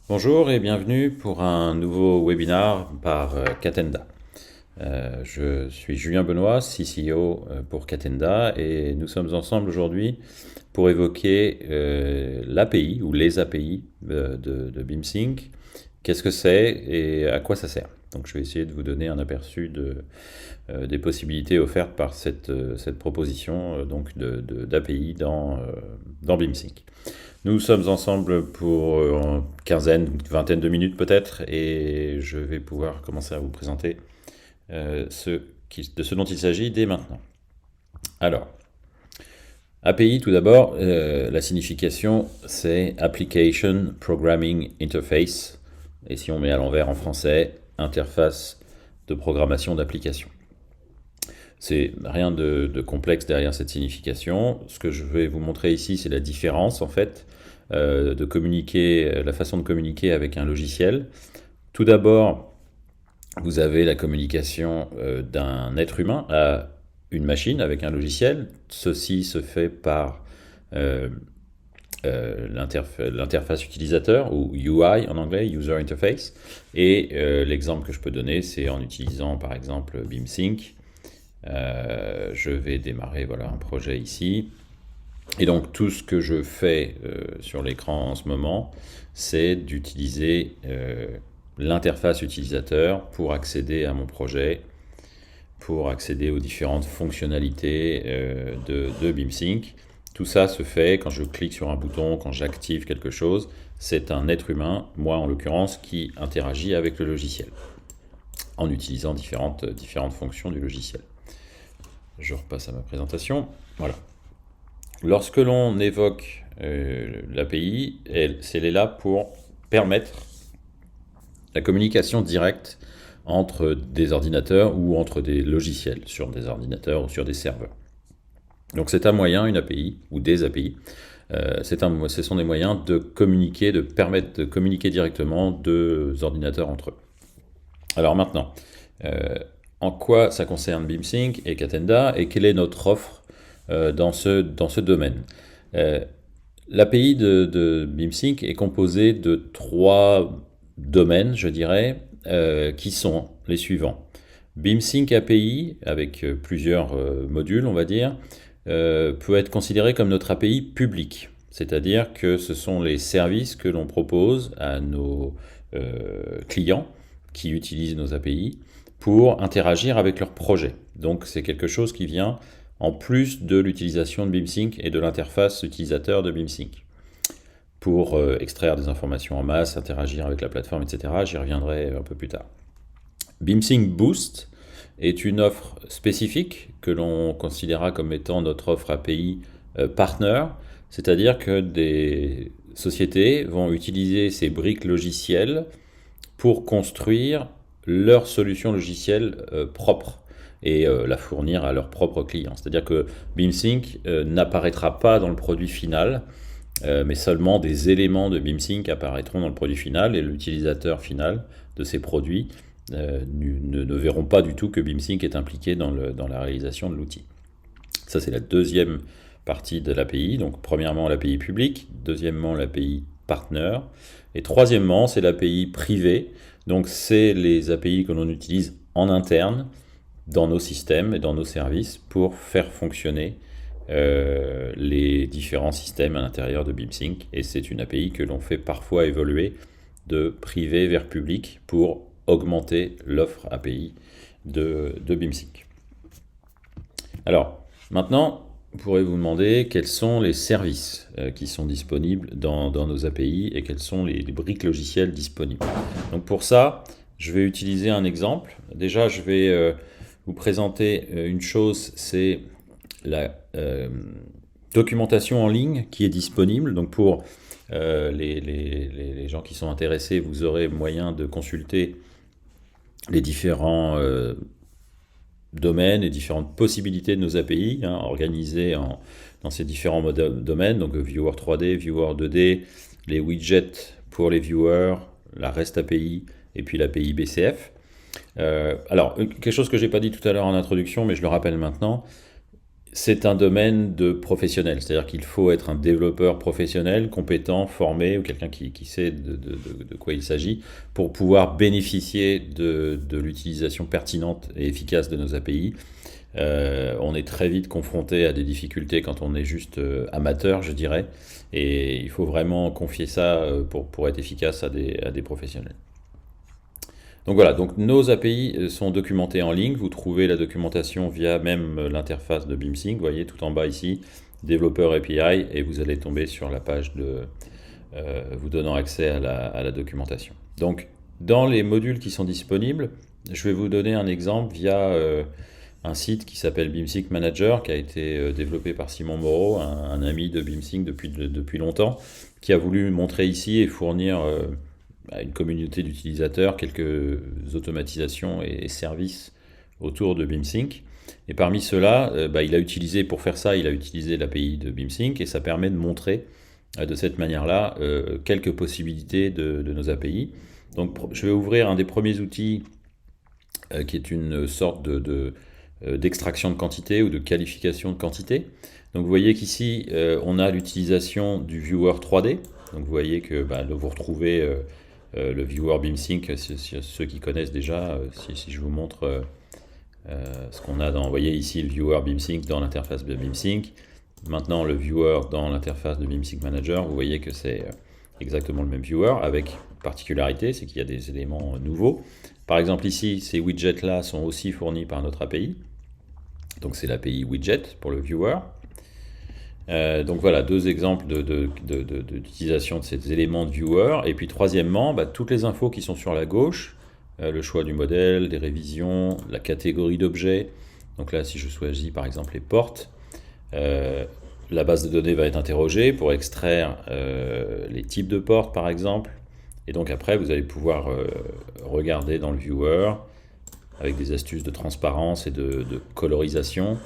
Bonjour et bienvenue pour un nouveau webinar par Catenda. Je suis Julien Benoît, CCO pour Catenda, et nous sommes ensemble aujourd'hui pour évoquer l'API ou les API de BeamSync. Qu'est-ce que c'est et à quoi ça sert? Donc je vais essayer de vous donner un aperçu des possibilités offertes par cette proposition d'API dans BeamSync. Nous sommes ensemble pour une quinzaine, une vingtaine de minutes peut-être, et je vais pouvoir commencer à vous présenter de ce dont il s'agit dès maintenant. Alors, API tout d'abord, la signification c'est Application Programming Interface, et si on met à l'envers en français, interface de programmation d'application. C'est rien de complexe derrière cette signification. Ce que je vais vous montrer ici, c'est la différence en fait de communiquer, la façon de communiquer avec un logiciel. Tout d'abord, vous avez la communication d'un être humain à une machine avec un logiciel. Ceci se fait par l'interface utilisateur, ou UI en anglais, User Interface. Et l'exemple que je peux donner, c'est en utilisant par exemple BeamSync. Je vais démarrer un projet ici. Et donc tout ce que je fais sur l'écran en ce moment, c'est d'utiliser l'interface utilisateur pour accéder à mon projet, pour accéder aux différentes fonctionnalités de BeamSync. Tout ça se fait quand je clique sur un bouton, quand j'active quelque chose. C'est un être humain, moi en l'occurrence, qui interagit avec le logiciel en utilisant différentes fonctions du logiciel. Je repasse à ma présentation. Voilà. Lorsque l'on évoque l'API, elle est là pour permettre la communication directe entre des ordinateurs ou entre des logiciels sur des ordinateurs ou sur des serveurs. Donc c'est un moyen, une API ou des API. Ce sont des moyens de communiquer, de permettre de communiquer directement deux ordinateurs entre eux. Alors maintenant, en quoi ça concerne BeamSync et Catenda et quelle est notre offre dans ce domaine. L'API de BeamSync est composée de trois domaines, je dirais, qui sont les suivants. BeamSync API, avec plusieurs modules, on va dire, peut être considéré comme notre API publique. C'est-à-dire que ce sont les services que l'on propose à nos clients qui utilisent nos API pour interagir avec leurs projets. Donc c'est quelque chose qui vient en plus de l'utilisation de BeamSync et de l'interface utilisateur de BeamSync. Pour extraire des informations en masse, interagir avec la plateforme, etc. J'y reviendrai un peu plus tard. BeamSync Boost est une offre spécifique que l'on considérera comme étant notre offre API partner, c'est-à-dire que des sociétés vont utiliser ces briques logicielles pour construire leur solution logicielle propre et la fournir à leurs propres clients. C'est-à-dire que BeamSync n'apparaîtra pas dans le produit final, mais seulement des éléments de BeamSync apparaîtront dans le produit final, et l'utilisateur final de ces produits ne verront pas du tout que BeamSync est impliqué dans la réalisation de l'outil. Ça, c'est la deuxième partie de l'API. Donc, premièrement, l'API publique, deuxièmement, l'API partner, et troisièmement, c'est l'API privée. Donc, c'est les API que l'on utilise en interne dans nos systèmes et dans nos services pour faire fonctionner les différents systèmes à l'intérieur de BeamSync. Et c'est une API que l'on fait parfois évoluer de privé vers public pour augmenter l'offre API de BeamSync. Alors, maintenant, vous pourrez vous demander quels sont les services qui sont disponibles dans nos API et quelles sont les briques logicielles disponibles. Donc pour ça, je vais utiliser un exemple. Déjà, je vais vous présenter une chose, c'est la documentation en ligne qui est disponible. Donc pour les gens qui sont intéressés, vous aurez moyen de consulter les différents domaines et différentes possibilités de nos API, organisées dans ces différents domaines, donc Viewer 3D, Viewer 2D, les widgets pour les viewers, la REST API et puis l'API BCF. Alors, quelque chose que je n'ai pas dit tout à l'heure en introduction, mais je le rappelle maintenant, c'est un domaine de professionnel, c'est-à-dire qu'il faut être un développeur professionnel, compétent, formé, ou quelqu'un qui sait de quoi il s'agit, pour pouvoir bénéficier de l'utilisation pertinente et efficace de nos API. On est très vite confronté à des difficultés quand on est juste amateur, je dirais, et il faut vraiment confier ça pour être efficace à des professionnels. Donc voilà, donc nos API sont documentées en ligne. Vous trouvez la documentation via même l'interface de BeamSync. Vous voyez tout en bas ici, développeur API, et vous allez tomber sur la page vous donnant accès à la documentation. Donc dans les modules qui sont disponibles, je vais vous donner un exemple via un site qui s'appelle BeamSync Manager, qui a été développé par Simon Moreau, un ami de BeamSync depuis longtemps, qui a voulu montrer ici et fournir à une communauté d'utilisateurs quelques automatisations et services autour de BeamSync. Et parmi ceux-là, il a utilisé, pour faire ça, il a utilisé l'API de BeamSync, et ça permet de montrer de cette manière-là quelques possibilités de nos API. Donc je vais ouvrir un des premiers outils qui est une sorte d'extraction de quantité ou de qualification de quantité. Donc vous voyez qu'ici, on a l'utilisation du viewer 3D. Donc vous voyez que vous retrouvez le viewer BeamSync, ceux qui connaissent déjà, si je vous montre ce qu'on a vous voyez ici le viewer BeamSync dans l'interface de BeamSync. Maintenant le viewer dans l'interface de BeamSync Manager, vous voyez que c'est exactement le même viewer, avec particularité, c'est qu'il y a des éléments nouveaux. Par exemple ici, ces widgets-là sont aussi fournis par notre API. Donc c'est l'API widget pour le viewer. Donc voilà, deux exemples d'utilisation de ces éléments de viewer. Et puis troisièmement, toutes les infos qui sont sur la gauche, le choix du modèle, des révisions, la catégorie d'objets. Donc là, si je choisis par exemple les portes, la base de données va être interrogée pour extraire les types de portes par exemple. Et donc après, vous allez pouvoir regarder dans le viewer, avec des astuces de transparence et de colorisation,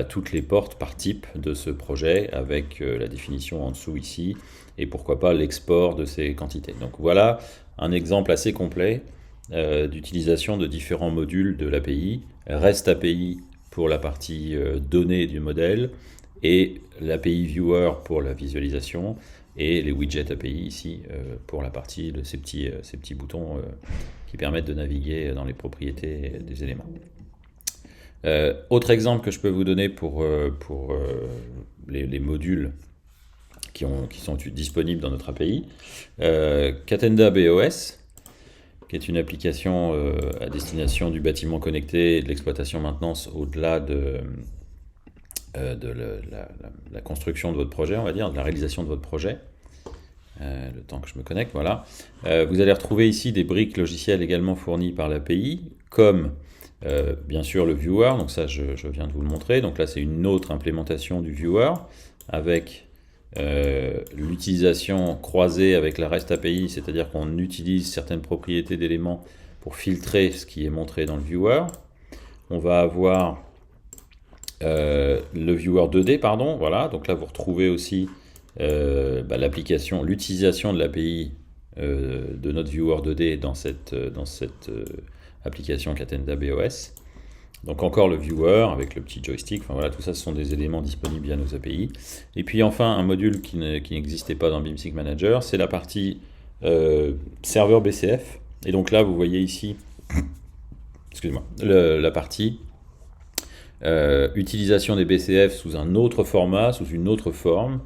toutes les portes par type de ce projet, avec la définition en dessous ici, et pourquoi pas l'export de ces quantités. Donc voilà un exemple assez complet d'utilisation de différents modules de l'API, REST API pour la partie données du modèle, et l'API Viewer pour la visualisation, et les widgets API ici pour la partie de ces petits boutons qui permettent de naviguer dans les propriétés des éléments. Autre exemple que je peux vous donner pour les modules qui sont disponibles dans notre API, Catenda BOS, qui est une application à destination du bâtiment connecté et de l'exploitation maintenance au-delà de la construction de votre projet, on va dire, de la réalisation de votre projet. Le temps que je me connecte, voilà. Vous allez retrouver ici des briques logicielles également fournies par l'API, comme bien sûr le viewer, donc ça je viens de vous le montrer. Donc là c'est une autre implémentation du viewer avec l'utilisation croisée avec la REST API, c'est-à-dire qu'on utilise certaines propriétés d'éléments pour filtrer ce qui est montré dans le viewer. On va avoir le viewer 2D, pardon, voilà. Donc là vous retrouvez aussi l'utilisation de l'API de notre viewer 2D dans cette application Catenda BOS. Donc encore le viewer avec le petit joystick, enfin voilà, tout ça ce sont des éléments disponibles via nos API. Et puis enfin un module qui n'existait pas dans BeamSync Manager, c'est la partie serveur BCF. Et donc là vous voyez ici, excusez-moi, la partie utilisation des BCF sous un autre format, sous une autre forme,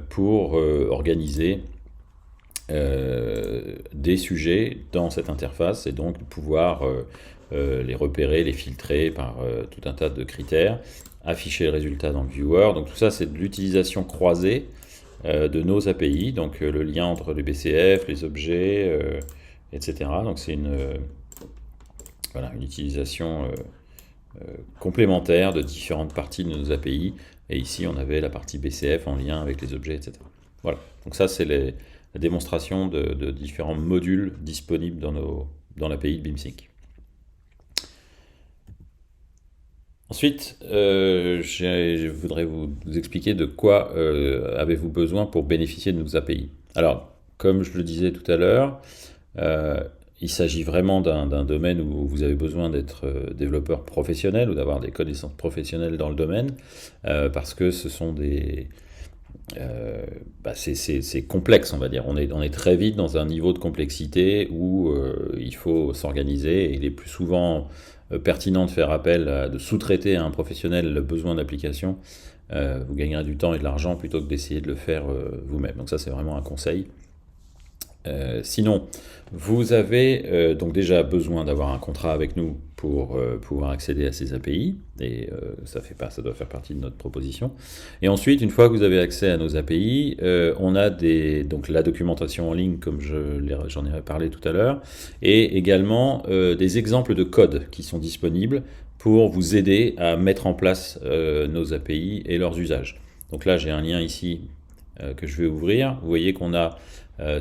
pour organiser des sujets dans cette interface, et donc pouvoir les repérer, les filtrer par tout un tas de critères, afficher le résultat dans le viewer. Donc tout ça c'est de l'utilisation croisée de nos API, donc le lien entre les BCF, les objets, etc. Donc c'est une utilisation complémentaire de différentes parties de nos API. Et ici, on avait la partie BCF en lien avec les objets, etc. Voilà. Donc ça, c'est la démonstration de différents modules disponibles dans l'API de BeamSync. Ensuite, je voudrais vous expliquer de quoi avez-vous besoin pour bénéficier de nos API. Alors, comme je le disais tout à l'heure, il s'agit vraiment d'un domaine où vous avez besoin d'être développeur professionnel ou d'avoir des connaissances professionnelles dans le domaine, parce que ce sont c'est complexe, on va dire. On est très vite dans un niveau de complexité où il faut s'organiser, et il est plus souvent pertinent de faire appel, de sous-traiter à un professionnel le besoin d'application. Vous gagnerez du temps et de l'argent plutôt que d'essayer de le faire vous-même. Donc ça, c'est vraiment un conseil. Sinon, vous avez donc déjà besoin d'avoir un contrat avec nous pour pouvoir accéder à ces API, et ça doit faire partie de notre proposition. Et ensuite, une fois que vous avez accès à nos API, on a donc la documentation en ligne, comme j'en ai parlé tout à l'heure, et également des exemples de code qui sont disponibles pour vous aider à mettre en place nos API et leurs usages. Donc là, j'ai un lien ici que je vais ouvrir. Vous voyez qu'on a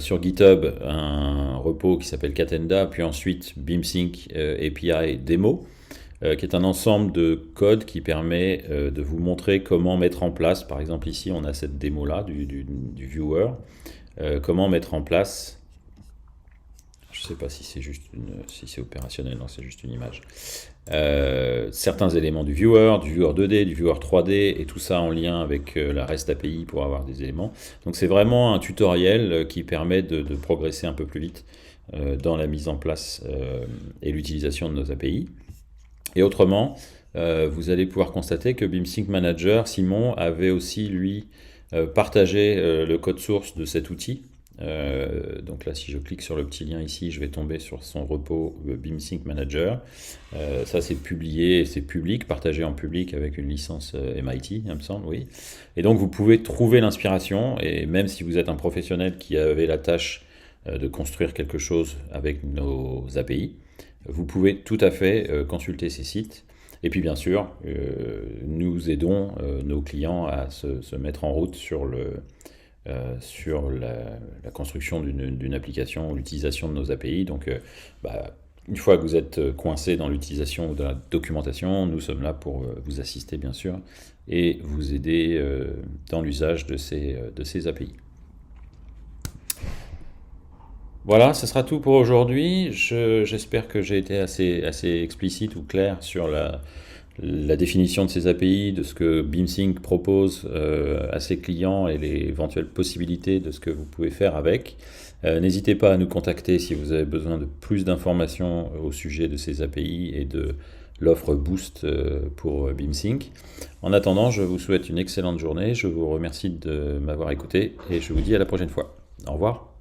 sur GitHub un repo qui s'appelle Catenda, puis ensuite BeamSync API Demo, qui est un ensemble de code qui permet de vous montrer comment mettre en place, par exemple ici on a cette démo là du viewer, comment mettre en place, je ne sais pas si c'est juste si c'est opérationnel, non, c'est juste une image, certains éléments du viewer 2D, du viewer 3D, et tout ça en lien avec la REST API pour avoir des éléments. Donc c'est vraiment un tutoriel qui permet de progresser un peu plus vite dans la mise en place et l'utilisation de nos API. Et autrement, vous allez pouvoir constater que BeamSync Manager, Simon, avait aussi, lui, partagé le code source de cet outil. Donc là, si je clique sur le petit lien ici, je vais tomber sur son repo BeamSync Manager. Ça, c'est publié, c'est public, partagé en public avec une licence MIT, il me semble, oui. Et donc, vous pouvez trouver l'inspiration, et même si vous êtes un professionnel qui avait la tâche de construire quelque chose avec nos API, vous pouvez tout à fait consulter ces sites. Et puis, bien sûr, nous aidons nos clients à se mettre en route sur la construction d'une application ou l'utilisation de nos API. Donc, une fois que vous êtes coincé dans l'utilisation ou dans la documentation, nous sommes là pour vous assister, bien sûr, et vous aider dans l'usage de ces API. Voilà, ce sera tout pour aujourd'hui. J'espère que j'ai été assez explicite ou clair sur la définition de ces API, de ce que BeamSync propose à ses clients et les éventuelles possibilités de ce que vous pouvez faire avec. N'hésitez pas à nous contacter si vous avez besoin de plus d'informations au sujet de ces API et de l'offre Boost pour BeamSync. En attendant, je vous souhaite une excellente journée. Je vous remercie de m'avoir écouté et je vous dis à la prochaine fois. Au revoir.